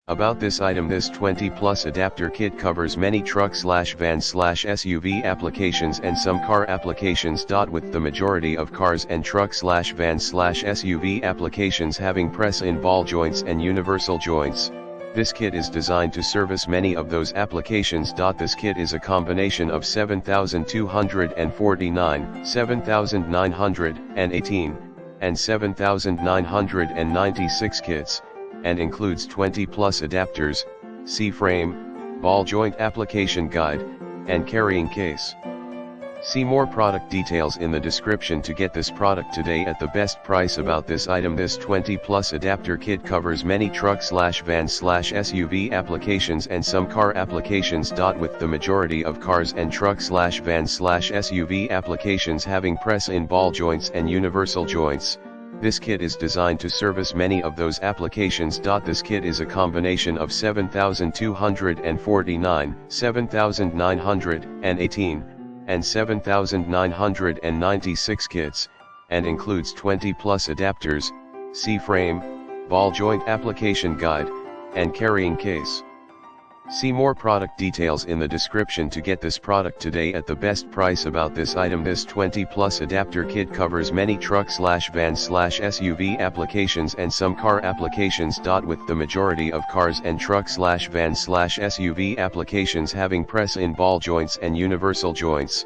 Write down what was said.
About this item: this 20 plus adapter kit covers many truck/van/SUV applications and some car applications. With the majority of cars and truck/van/SUV applications having press-in ball joints and universal joints, this kit is designed to service many of those applications. This kit is a combination of 7,249, 7,918, and 7,996 kits, and includes 20 plus adapters, C-frame, ball joint application guide, and carrying case. See more product details in the description to get this product today at the best price. About this item: this 20 plus adapter kit covers many truck/van/SUV applications and some car applications. With the majority of cars and truck/van/SUV applications having press-in ball joints and universal joints, this kit is designed to service many of those applications. This kit is a combination of 7,249, 7,918, and 7,996 kits, and includes 20 plus adapters, C-frame, ball joint application guide, and carrying case. See more product details in the description to get this product today at the best price. About this item: this 20 plus adapter kit covers many truck/van/SUV applications and some car applications. With the majority of cars and truck/van/SUV applications having press-in ball joints and universal joints,